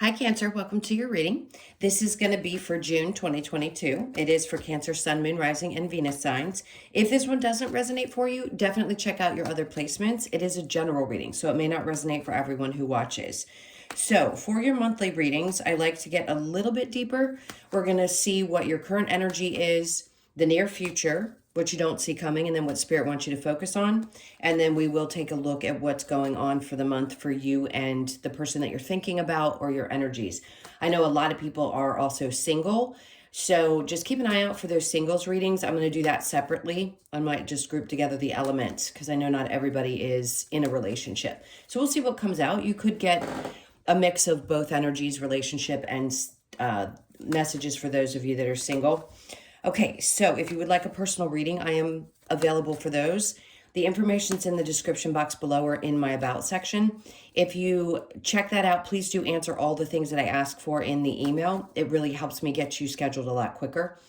Hi, Cancer. Welcome to your reading. This is going to be for June 2022. It is for Cancer, Sun, Moon, Rising, and Venus signs. If this one doesn't resonate for you, definitely check out your other placements. It is a general reading, so it may not resonate for everyone who watches. So for your monthly readings, I like to get a little bit deeper. We're going to see what your current energy is, the near future, what you don't see coming, and then what Spirit wants you to focus on. And then we will take a look at what's going on for the month for you and the person that you're thinking about or your energies. I know a lot of people are also single, so just keep an eye out for those singles readings. I'm going to do that separately. I might just group together the elements because I know not everybody is in a relationship. So we'll see what comes out. You could get a mix of both energies, relationship, and messages for those of you that are single. Okay, so if you would like a personal reading, I am available for those. The information's in the description box below or in my About section. If you check that out, please do answer all the things that I ask for in the email. It really helps me get you scheduled a lot quicker.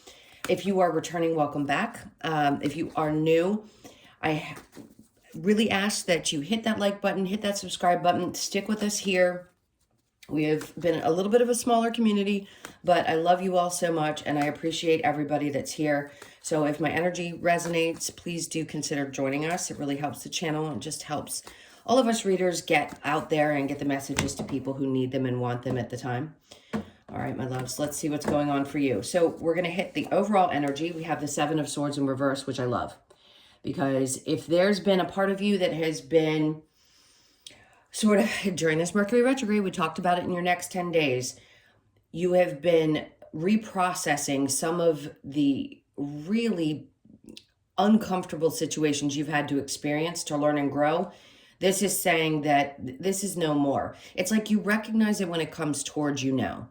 If you are returning, welcome back. If you are new, I really ask that you hit that like button, hit that subscribe button, stick with us here. We have been a little bit of a smaller community, but I love you all so much, and I appreciate everybody that's here. So if my energy resonates, please do consider joining us. It really helps the channel and just helps all of us readers get out there and get the messages to people who need them and want them at the time. All right, my loves, let's see what's going on for you. So we're going to hit the overall energy. We have the Seven of Swords in reverse, which I love, because if there's been a part of you that has been sort of during this Mercury retrograde, we talked about it in your next 10 days, you have been reprocessing some of the really uncomfortable situations you've had to experience to learn and grow. This is saying that this is no more. It's like you recognize it when it comes towards you now.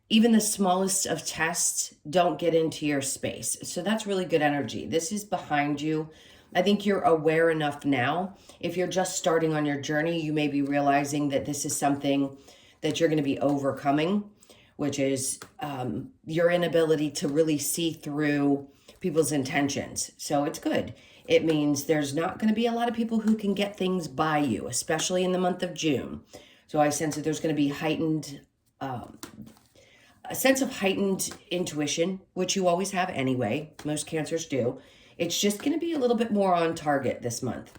Even the smallest of tests don't get into your space. So that's really good energy. This is behind you. I think you're aware enough now. If you're just starting on your journey, you may be realizing that this is something that you're going to be overcoming, which is your inability to really see through people's intentions. So it's good. It means there's not going to be a lot of people who can get things by you, especially in the month of June. So I sense that there's going to be a sense of heightened intuition, which you always have anyway. Most Cancers do. It's just going to be a little bit more on target this month.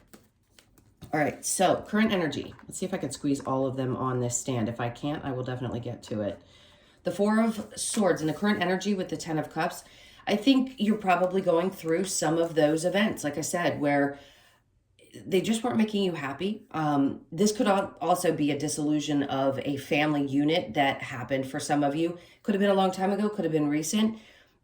All right, so current energy. Let's see if I can squeeze all of them on this stand. If I can't, I will definitely get to it. The Four of Swords and the current energy with the Ten of Cups. I think you're probably going through some of those events, like I said, where they just weren't making you happy. This could also be a dissolution of a family unit that happened for some of you. Could have been a long time ago, could have been recent.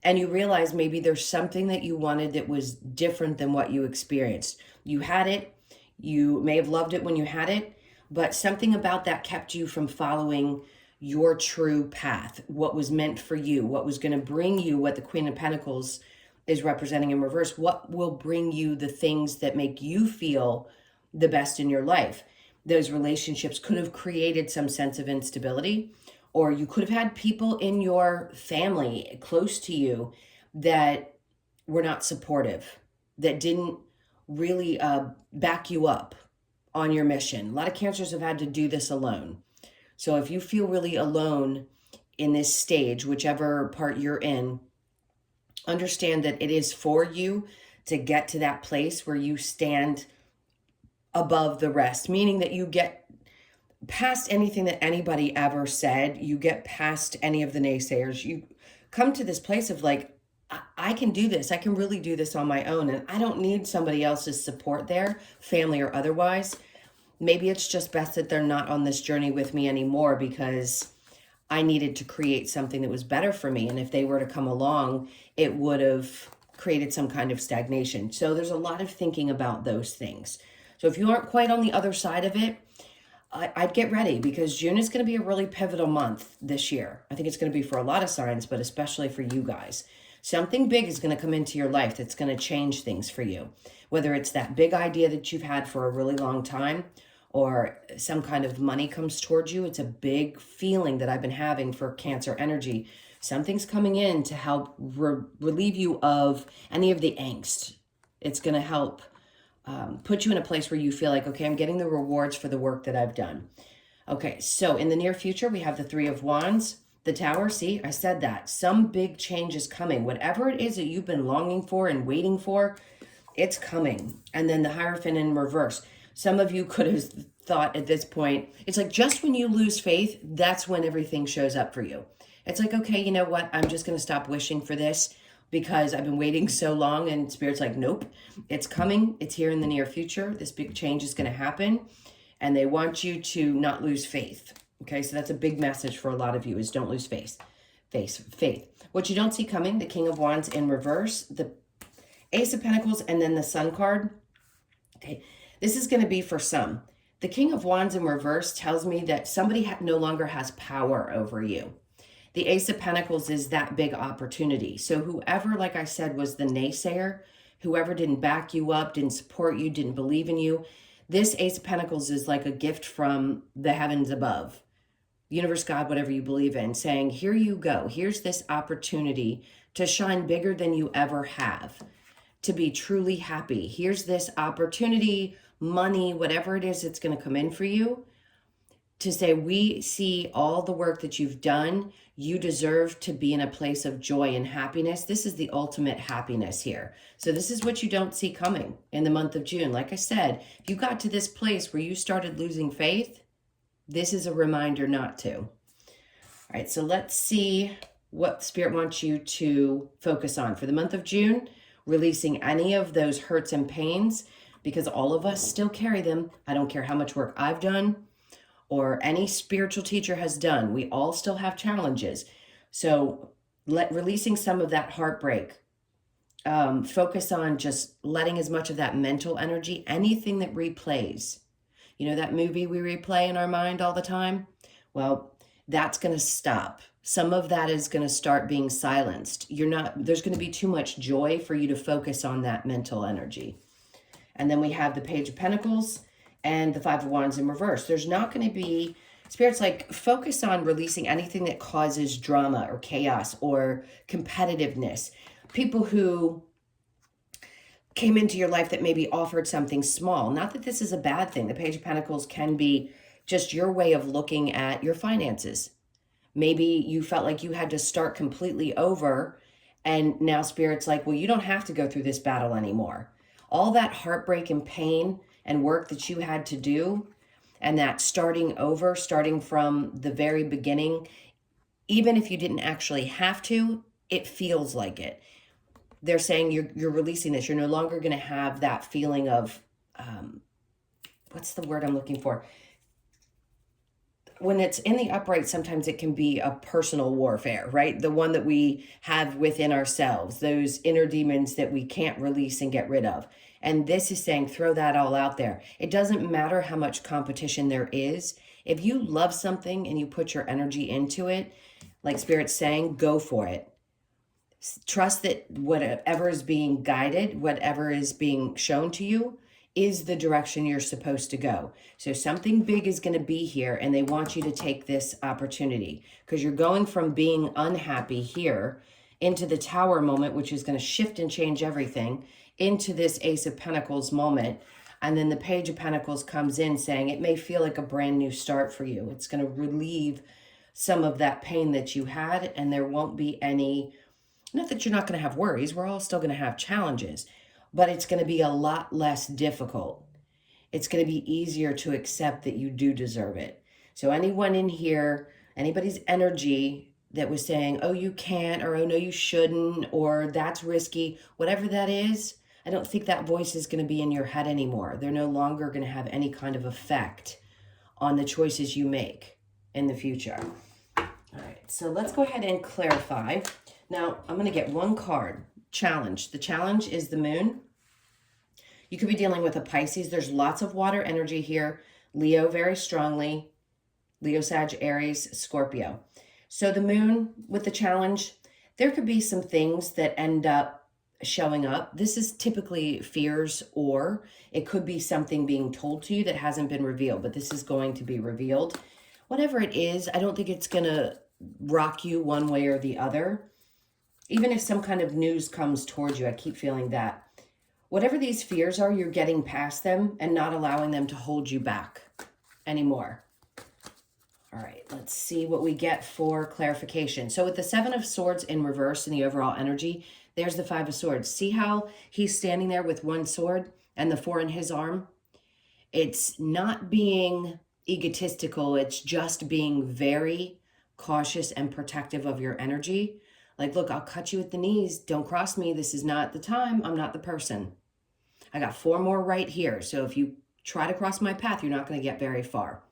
And you realize maybe there's something that you wanted that was different than what you experienced. You had it, you may have loved it when you had it, but something about that kept you from following your true path, what was meant for you, what was going to bring you what the Queen of Pentacles is representing in reverse, what will bring you the things that make you feel the best in your life. Those relationships could have created some sense of instability, or you could have had people in your family close to you that were not supportive, that didn't really back you up on your mission. A lot of Cancers have had to do this alone. So if you feel really alone in this stage, whichever part you're in, understand that it is for you to get to that place where you stand above the rest, meaning that you get past anything that anybody ever said. You get past any of the naysayers. You come to this place of like, I can do this. I can really do this on my own. And I don't need somebody else's support there, family or otherwise. Maybe it's just best that they're not on this journey with me anymore because I needed to create something that was better for me. And if they were to come along, it would have created some kind of stagnation. So there's a lot of thinking about those things. So if you aren't quite on the other side of it, I'd get ready because June is going to be a really pivotal month this year. I think it's going to be for a lot of signs, but especially for you guys. Something big is going to come into your life that's going to change things for you. Whether it's that big idea that you've had for a really long time or some kind of money comes towards you. It's a big feeling that I've been having for Cancer energy. Something's coming in to help relieve you of any of the angst. It's going to help put you in a place where you feel like, okay, I'm getting the rewards for the work that I've done. Okay, so in the near future, we have the Three of Wands, the Tower. See, I said that. Some big change is coming. Whatever it is that you've been longing for and waiting for, it's coming. And then the Hierophant in reverse. Some of you could have thought at this point, it's like just when you lose faith, that's when everything shows up for you. It's like, okay, you know what? I'm just going to stop wishing for this because I've been waiting so long, and Spirit's like, nope, it's coming. It's here in the near future. This big change is going to happen. And they want you to not lose faith. Okay, so that's a big message for a lot of you, is don't lose faith. Faith. What you don't see coming, the King of Wands in reverse, the Ace of Pentacles, and then the Sun card. Okay, this is going to be for some. The King of Wands in reverse tells me that somebody no longer has power over you. The Ace of Pentacles is that big opportunity. So whoever, like I said, was the naysayer, whoever didn't back you up, didn't support you, didn't believe in you, this Ace of Pentacles is like a gift from the heavens above, universe, God, whatever you believe in, saying, here you go. Here's this opportunity to shine bigger than you ever have, to be truly happy. Here's this opportunity, money, whatever it is that's going to come in for you, to say, we see all the work that you've done. You deserve to be in a place of joy and happiness. This is the ultimate happiness here. So this is what you don't see coming in the month of June. Like I said, if you got to this place where you started losing faith, this is a reminder not to. All right, so let's see what Spirit wants you to focus on for the month of June, releasing any of those hurts and pains, because all of us still carry them. I don't care how much work I've done or any spiritual teacher has done. We all still have challenges. So releasing some of that heartbreak, focus on just letting as much of that mental energy, anything that replays. You know that movie we replay in our mind all the time? Well, that's going to stop. Some of that is going to start being silenced. There's going to be too much joy for you to focus on that mental energy. And then we have the Page of Pentacles and the Five of Wands in reverse. There's not going to be, Spirit's like, focus on releasing anything that causes drama or chaos or competitiveness. People who came into your life that maybe offered something small. Not that this is a bad thing. The Page of Pentacles can be just your way of looking at your finances. Maybe you felt like you had to start completely over, and now Spirit's like, well, you don't have to go through this battle anymore. All that heartbreak and pain and work that you had to do, and that starting over, starting from the very beginning, even if you didn't actually have to, it feels like it. They're saying you're releasing this. You're no longer going to have that feeling of, what's the word I'm looking for? When it's in the upright, sometimes it can be a personal warfare, right? The one that we have within ourselves, those inner demons that we can't release and get rid of. And this is saying, throw that all out there. It doesn't matter how much competition there is. If you love something and you put your energy into it, like Spirit's saying, go for it. Trust that whatever is being guided, whatever is being shown to you, is the direction you're supposed to go. So something big is going to be here, and they want you to take this opportunity, because you're going from being unhappy here into the Tower moment, which is going to shift and change everything, into this Ace of Pentacles moment. And then the Page of Pentacles comes in saying it may feel like a brand new start for you. It's going to relieve some of that pain that you had, and there won't be any, not that you're not going to have worries. We're all still going to have challenges, but it's going to be a lot less difficult. It's going to be easier to accept that you do deserve it. So anyone in here, anybody's energy that was saying, oh, you can't, or oh, no, you shouldn't, or that's risky, whatever that is, I don't think that voice is going to be in your head anymore. They're no longer going to have any kind of effect on the choices you make in the future. All right, so let's go ahead and clarify. Now, I'm going to get one card. Challenge. The challenge is the Moon. You could be dealing with a Pisces. There's lots of water energy here. Leo very strongly. Leo, Sag, Aries, Scorpio. So the Moon with the challenge, there could be some things that end up showing up. This is typically fears, or it could be something being told to you that hasn't been revealed, but this is going to be revealed. Whatever it is, I don't think it's going to rock you one way or the other. Even if some kind of news comes towards you, I keep feeling that. Whatever these fears are, you're getting past them and not allowing them to hold you back anymore. All right, let's see what we get for clarification. So with the Seven of Swords in reverse in the overall energy, there's the Five of Swords. See how he's standing there with one sword and the four in his arm? It's not being egotistical. It's just being very cautious and protective of your energy. Like, look, I'll cut you at the knees. Don't cross me. This is not the time. I'm not the person. I got four more right here. So if you try to cross my path, you're not going to get very far.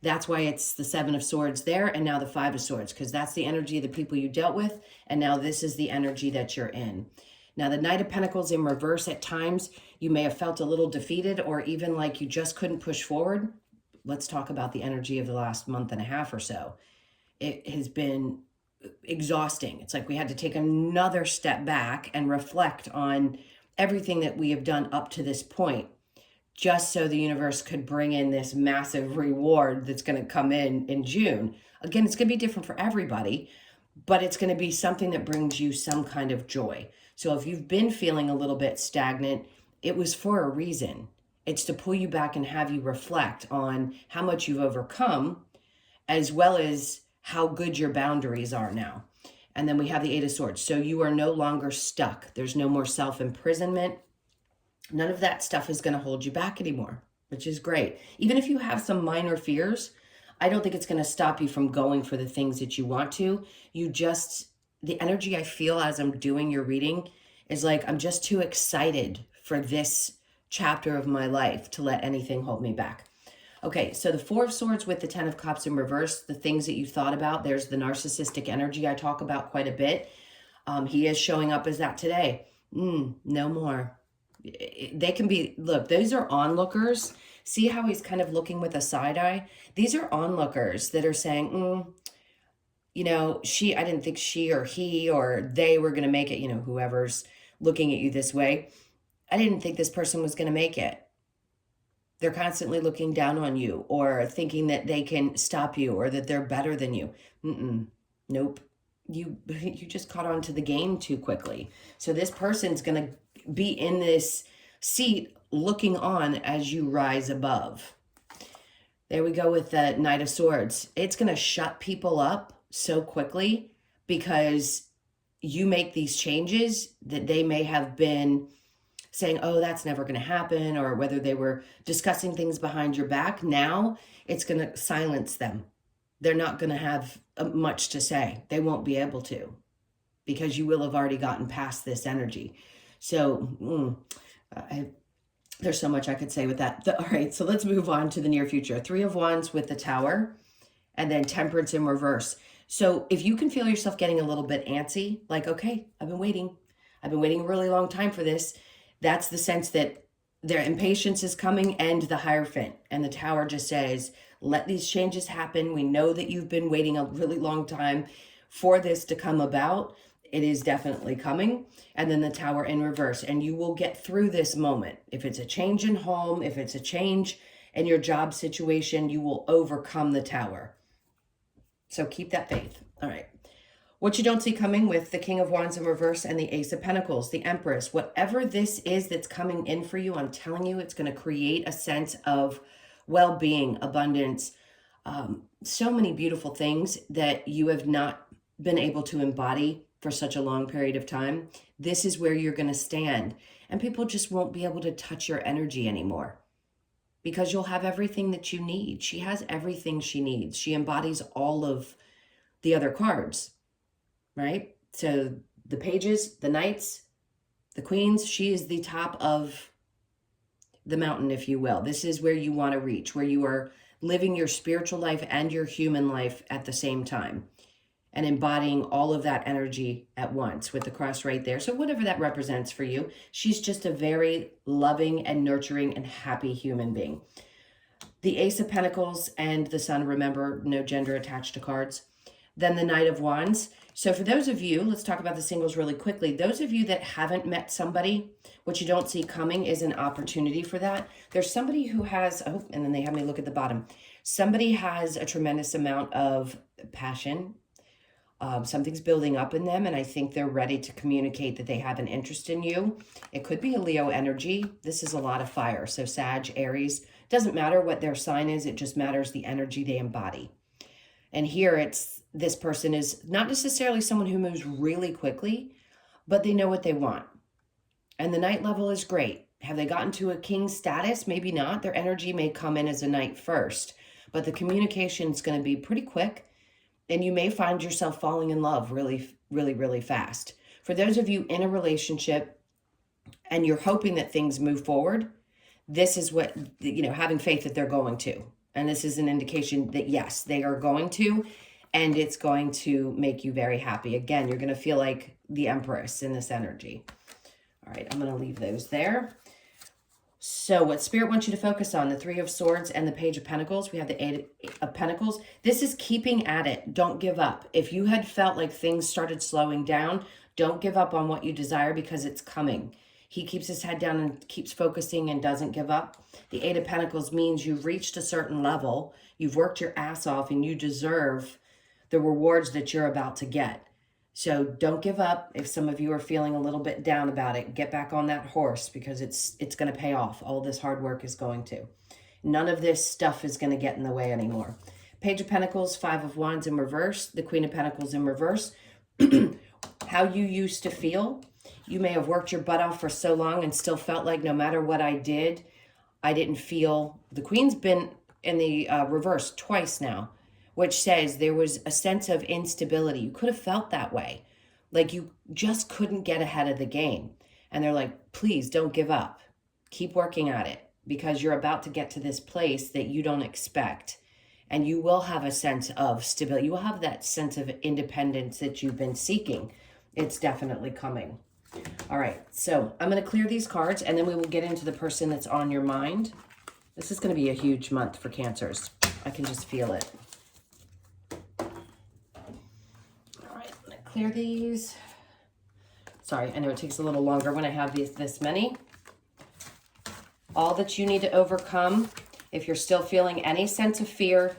That's why it's the Seven of Swords there and now the Five of Swords, because that's the energy of the people you dealt with. And now this is the energy that you're in. Now, the Knight of Pentacles in reverse, at times, you may have felt a little defeated or even like you just couldn't push forward. Let's talk about the energy of the last month and a half or so. It has been exhausting. It's like we had to take another step back and reflect on everything that we have done up to this point, just so the universe could bring in this massive reward that's going to come in June. Again, it's going to be different for everybody, but it's going to be something that brings you some kind of joy. So if you've been feeling a little bit stagnant, it was for a reason. It's to pull you back and have you reflect on how much you've overcome, as well as how good your boundaries are now. And then we have the Eight of Swords. So you are no longer stuck. There's no more self-imprisonment. None of that stuff is going to hold you back anymore, which is great. Even if you have some minor fears, I don't think it's going to stop you from going for the things that you want to. The energy I feel as I'm doing your reading is like, I'm just too excited for this chapter of my life to let anything hold me back. Okay, so the Four of Swords with the Ten of Cups in reverse, the things that you thought about, there's the narcissistic energy I talk about quite a bit. He is showing up as that today. No more. They can be, look, those are onlookers. See how he's kind of looking with a side eye? These are onlookers that are saying, you know, I didn't think she or he or they were going to make it, you know, whoever's looking at you this way. I didn't think this person was going to make it. They're constantly looking down on you or thinking that they can stop you or that they're better than you. Nope. You just caught on to the game too quickly. So this person's going to be in this seat looking on as you rise above. There we go with the Knight of Swords. It's going to shut people up so quickly because you make these changes that they may have been saying, oh, that's never going to happen, or whether they were discussing things behind your back. Now it's going to silence them. They're not going to have much to say. They won't be able to because you will have already gotten past this energy. So there's so much I could say with that. All right, so let's move on to the near future. Three of Wands with the Tower and then Temperance in reverse. So if you can feel yourself getting a little bit antsy, like, okay, I've been waiting a really long time for this. That's the sense that their impatience is coming, and the Hierophant. And the Tower just says, let these changes happen. We know that you've been waiting a really long time for this to come about. It is definitely coming. And then the Tower in reverse. And you will get through this moment. If it's a change in home, if it's a change in your job situation, you will overcome the Tower. So keep that faith. All right. What you don't see coming with the King of Wands in reverse and the Ace of Pentacles, the Empress, whatever this is that's coming in for you, I'm telling you, it's going to create a sense of well-being, abundance, so many beautiful things that you have not been able to embody for such a long period of time. This is where you're going to stand, and people just won't be able to touch your energy anymore because you'll have everything that you need. She has everything she needs. She embodies all of the other cards. Right? So the pages, the knights, the queens, she is the top of the mountain, if you will. This is where you want to reach, where you are living your spiritual life and your human life at the same time and embodying all of that energy at once with the cross right there. So whatever that represents for you, she's just a very loving and nurturing and happy human being. The Ace of Pentacles and the Sun, remember, no gender attached to cards. Then the Knight of Wands. So for those of you, let's talk about the singles really quickly. Those of you that haven't met somebody, what you don't see coming is an opportunity for that. There's somebody who has, and then they have me look at the bottom. Somebody has a tremendous amount of passion. Something's building up in them, and I think they're ready to communicate that they have an interest in you. It could be a Leo energy. This is a lot of fire. So Sag, Aries, doesn't matter what their sign is. It just matters the energy they embody. And here it's, this person is not necessarily someone who moves really quickly, but they know what they want. And the Knight level is great. Have they gotten to a king status? Maybe not. Their energy may come in as a Knight first, but the communication is going to be pretty quick, and you may find yourself falling in love really, really, really fast. For those of you in a relationship and you're hoping that things move forward, this is what, having faith that they're going to. And this is an indication that, yes, they are going to, and it's going to make you very happy. Again, you're going to feel like the Empress in this energy. All right, I'm going to leave those there. So what Spirit wants you to focus on, the Three of Swords and the Page of Pentacles. We have the Eight of Pentacles. This is keeping at it. Don't give up. If you had felt like things started slowing down, don't give up on what you desire, because it's coming. He keeps his head down and keeps focusing and doesn't give up. The Eight of Pentacles means you've reached a certain level. You've worked your ass off and you deserve the rewards that you're about to get. So don't give up. If some of you are feeling a little bit down about it, get back on that horse, because it's going to pay off. All this hard work is going to. None of this stuff is going to get in the way anymore. Page of Pentacles, Five of Wands in reverse, the Queen of Pentacles in reverse. How you used to feel. You may have worked your butt off for so long and still felt like no matter what I did, I didn't feel. The Queen's been in the reverse twice now, which says there was a sense of instability. You could have felt that way. Like you just couldn't get ahead of the game. And they're like, please don't give up. Keep working at it, because you're about to get to this place that you don't expect. And you will have a sense of stability. You will have that sense of independence that you've been seeking. It's definitely coming. All right, so I'm going to clear these cards, and then we will get into the person that's on your mind. This is going to be a huge month for Cancers. I can just feel it. Clear these. Sorry, I know it takes a little longer when I have this many. All that you need to overcome, if you're still feeling any sense of fear,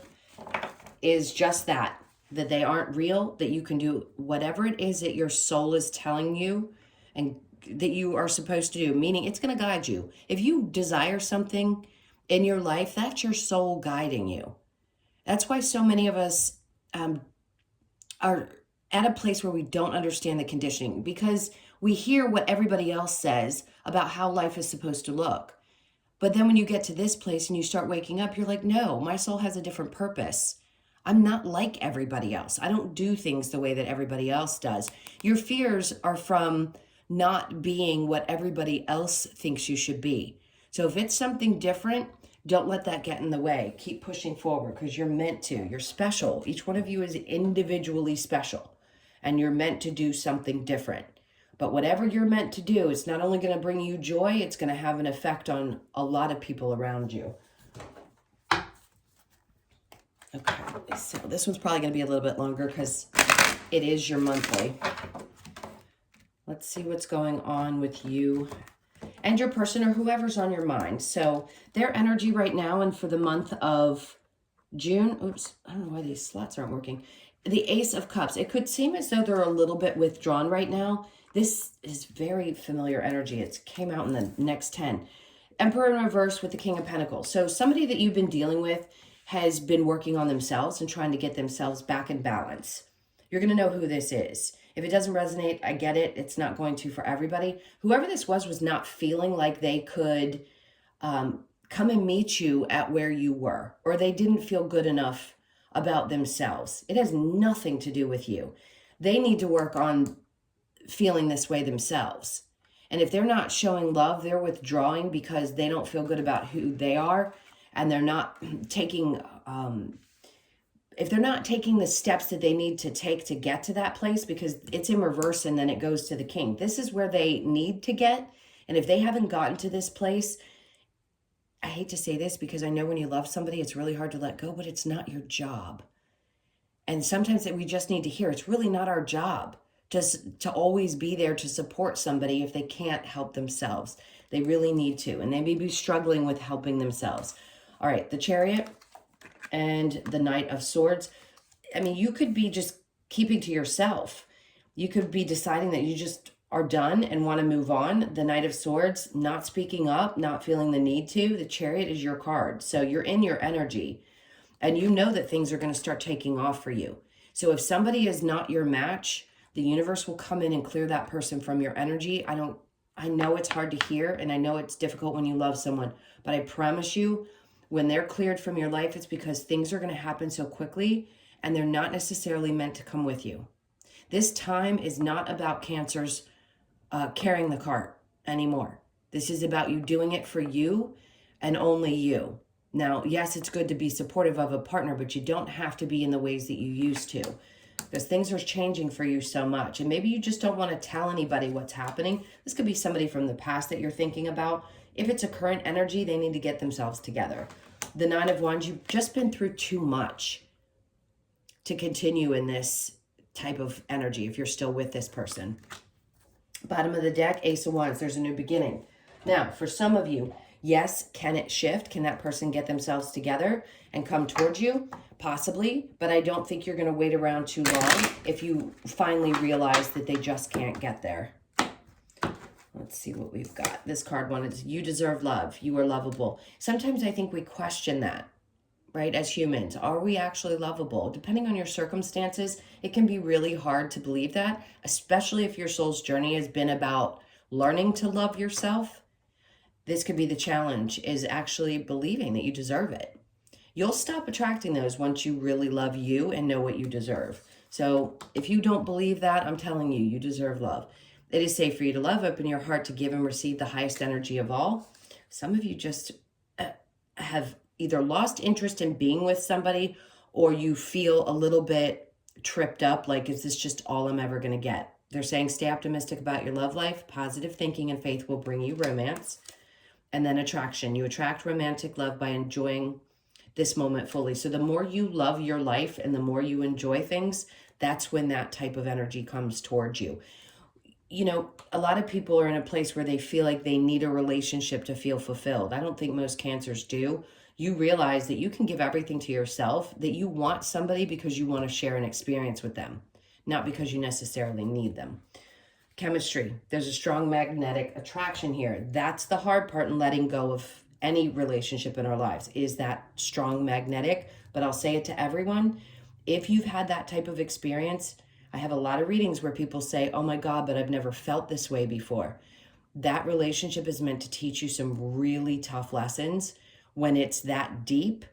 is just that they aren't real, that you can do whatever it is that your soul is telling you and that you are supposed to do, meaning it's going to guide you. If you desire something in your life, that's your soul guiding you. That's why so many of us are at a place where we don't understand the conditioning, because we hear what everybody else says about how life is supposed to look. But then when you get to this place and you start waking up, you're like, no, my soul has a different purpose. I'm not like everybody else. I don't do things the way that everybody else does. Your fears are from not being what everybody else thinks you should be. So if it's something different, don't let that get in the way. Keep pushing forward, because you're meant to. You're special. Each one of you is individually special, and you're meant to do something different. But whatever you're meant to do, it's not only going to bring you joy, it's going to have an effect on a lot of people around you. Okay, so this one's probably going to be a little bit longer because it is your monthly. Let's see what's going on with you and your person or whoever's on your mind. So their energy right now and for the month of June, oops, I don't know why these slots aren't working. The Ace of Cups. It could seem as though they're a little bit withdrawn right now. This is very familiar energy. It came out in the next 10. Emperor in reverse with the King of Pentacles. So somebody that you've been dealing with has been working on themselves and trying to get themselves back in balance. You're going to know who this is. If it doesn't resonate, I get it. It's not going to for everybody. Whoever this was not feeling like they could come and meet you at where you were, or they didn't feel good enough about themselves. It has nothing to do with you. They need to work on feeling this way themselves. And if they're not showing love, they're withdrawing because they don't feel good about who they are, and they're not taking if they're not taking the steps that they need to take to get to that place, because it's in reverse and then it goes to the King. This is where they need to get. And if they haven't gotten to this place, I hate to say this because I know when you love somebody, it's really hard to let go, but it's not your job. And sometimes we just need to hear it's really not our job just to always be there to support somebody if they can't help themselves. They really need to, and they may be struggling with helping themselves. All right, the Chariot and the Knight of Swords. I mean, you could be just keeping to yourself. You could be deciding that you just are done and want to move on. The Knight of Swords, not speaking up, not feeling the need to. The Chariot is your card. So you're in your energy. And you know that things are going to start taking off for you. So if somebody is not your match, the universe will come in and clear that person from your energy. I know it's hard to hear, and I know it's difficult when you love someone, but I promise you, when they're cleared from your life, it's because things are going to happen so quickly, and they're not necessarily meant to come with you. This time is not about Cancers carrying the cart anymore. This is about you doing it for you and only you. Now, yes, it's good to be supportive of a partner, but you don't have to be in the ways that you used to, because things are changing for you so much. And maybe you just don't want to tell anybody what's happening. This could be somebody from the past that you're thinking about. If it's a current energy, they need to get themselves together. The Nine of Wands, you've just been through too much to continue in this type of energy if you're still with this person. Bottom of the deck, Ace of Wands, there's a new beginning. Now, for some of you, yes, can it shift? Can that person get themselves together and come towards you? Possibly, but I don't think you're going to wait around too long if you finally realize that they just can't get there. Let's see what we've got. This card wanted, you deserve love. You are lovable. Sometimes I think we question that, right? As humans, are we actually lovable? Depending on your circumstances, it can be really hard to believe that, especially if your soul's journey has been about learning to love yourself. This could be the challenge, is actually believing that you deserve it. You'll stop attracting those once you really love you and know what you deserve. So if you don't believe that, I'm telling you, you deserve love. It is safe for you to love. Open your heart to give and receive the highest energy of all. Some of you just have either lost interest in being with somebody, or you feel a little bit tripped up, like, is this just all I'm ever going to get? They're saying stay optimistic about your love life. Positive thinking and faith will bring you romance. And then attraction. You attract romantic love by enjoying this moment fully. So the more you love your life and the more you enjoy things, that's when that type of energy comes towards you. You know, a lot of people are in a place where they feel like they need a relationship to feel fulfilled. I don't think most Cancers do. You realize that you can give everything to yourself, that you want somebody because you want to share an experience with them, not because you necessarily need them. Chemistry. There's a strong magnetic attraction here. That's the hard part in letting go of any relationship in our lives, is that strong magnetic. But I'll say it to everyone. If you've had that type of experience, I have a lot of readings where people say, oh my God, but I've never felt this way before. That relationship is meant to teach you some really tough lessons when it's that deep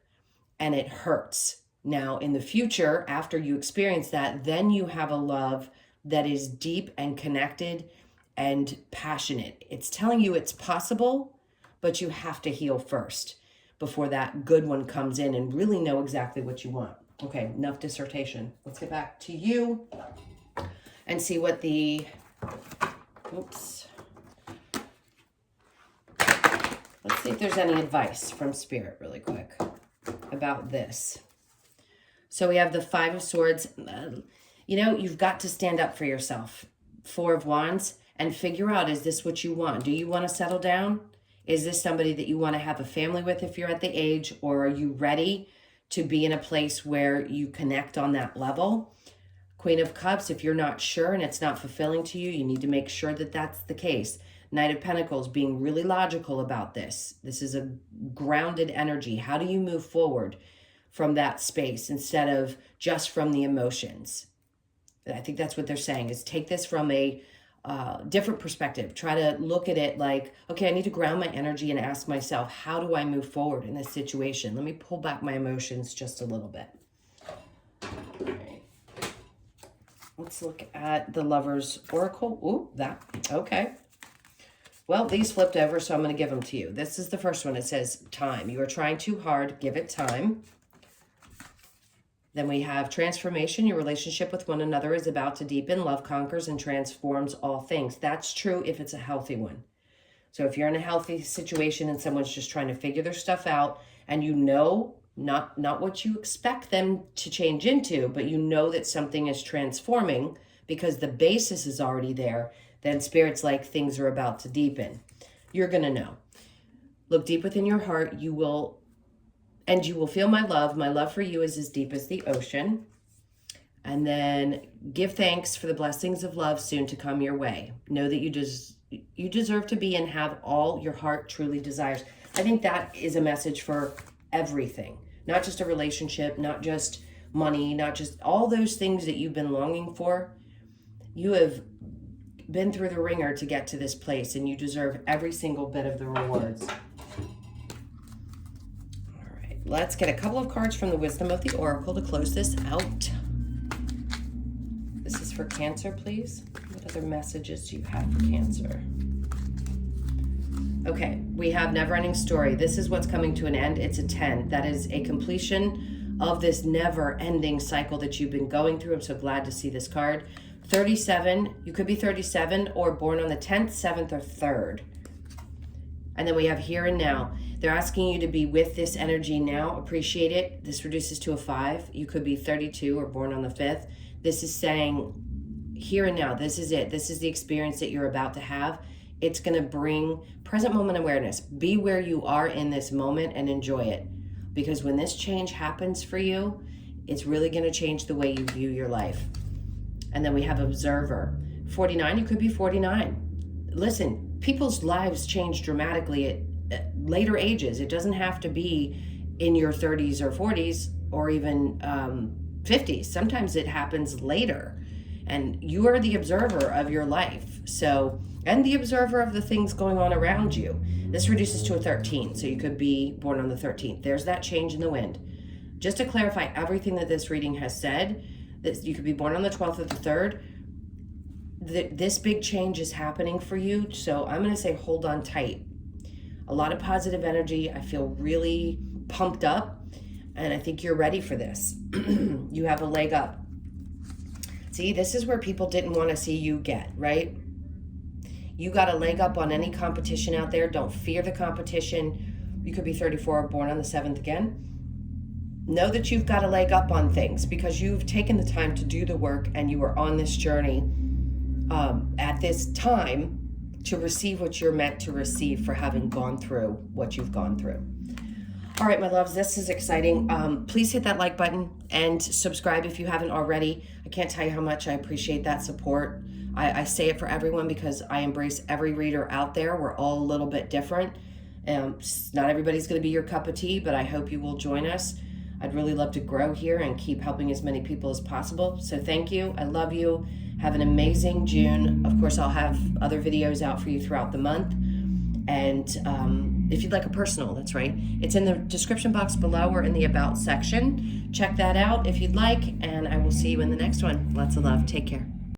and it hurts. Now, in the future, after you experience that, then you have a love that is deep and connected and passionate. It's telling you it's possible, but you have to heal first before that good one comes in and really know exactly what you want. Okay, enough dissertation. Let's get back to you and see what the, oops. Let's see if there's any advice from Spirit really quick about this. So we have the Five of Swords. You know, you've got to stand up for yourself. Four of Wands, and figure out, is this what you want? Do you want to settle down? Is this somebody that you want to have a family with if you're at the age, or are you ready to be in a place where you connect on that level? Queen of Cups, if you're not sure and it's not fulfilling to you, you need to make sure that that's the case. Knight of Pentacles, being really logical about this. This is a grounded energy. How do you move forward from that space instead of just from the emotions? I think that's what they're saying, is take this from a different perspective. Try to look at it like, okay, I need to ground my energy and ask myself, how do I move forward in this situation? Let me pull back my emotions just a little bit. All right. Let's look at the Lover's Oracle. Ooh, that, okay. Well, these flipped over, so I'm going to give them to you. This is the first one. It says time. You are trying too hard. Give it time. Then we have transformation. Your relationship with one another is about to deepen. Love conquers and transforms all things. That's true if it's a healthy one. So if you're in a healthy situation and someone's just trying to figure their stuff out, and you know, not what you expect them to change into, but you know that something is transforming because the basis is already there, then Spirit's like, things are about to deepen. You're going to know. Look deep within your heart. You will feel my love. My love for you is as deep as the ocean. And then give thanks for the blessings of love soon to come your way. Know that you deserve to be and have all your heart truly desires. I think that is a message for everything. Not just a relationship, not just money, not just all those things that you've been longing for. You have been through the ringer to get to this place, and you deserve every single bit of the rewards. All right, let's get a couple of cards from the Wisdom of the Oracle to close this out. This is for Cancer, please. What other messages do you have for Cancer? Okay, we have Never-Ending Story. This is what's coming to an end. It's a 10. That is a completion of this never-ending cycle that you've been going through. I'm so glad to see this card. 37, you could be 37 or born on the 10th, 7th, or 3rd. And then we have Here and Now. They're asking you to be with this energy now. Appreciate it. This reduces to a 5. You could be 32 or born on the 5th. This is saying here and now. This is it. This is the experience that you're about to have. It's going to bring present moment awareness. Be where you are in this moment and enjoy it. Because when this change happens for you, it's really going to change the way you view your life. And then we have Observer. 49, you could be 49. Listen, people's lives change dramatically at later ages. It doesn't have to be in your 30s or 40s or even 50s. Sometimes it happens later. And you are the observer of your life. So, and the observer of the things going on around you. This reduces to a 13, so you could be born on the 13th. There's that change in the wind. Just to clarify everything that this reading has said, that you could be born on the 12th or the 3rd. This big change is happening for you, so I'm going to say hold on tight. A lot of positive energy. I feel really pumped up, and I think you're ready for this. You have a leg up. See, this is where people didn't want to see you get, right? You got a leg up on any competition out there. Don't fear the competition. You could be 34, born on the 7th again. Know that you've got a leg up on things because you've taken the time to do the work and you are on this journey at this time to receive what you're meant to receive for having gone through what you've gone through. All right, my loves, this is exciting. Please hit that like button and subscribe if you haven't already. I can't tell you how much I appreciate that support. I say it for everyone because I embrace every reader out there. We're all a little bit different. Not everybody's going to be your cup of tea, but I hope you will join us. I'd really love to grow here and keep helping as many people as possible. So thank you. I love you. Have an amazing June. Of course, I'll have other videos out for you throughout the month. And if you'd like a personal, that's right. It's in the description box below or in the About section. Check that out if you'd like, and I will see you in the next one. Lots of love. Take care.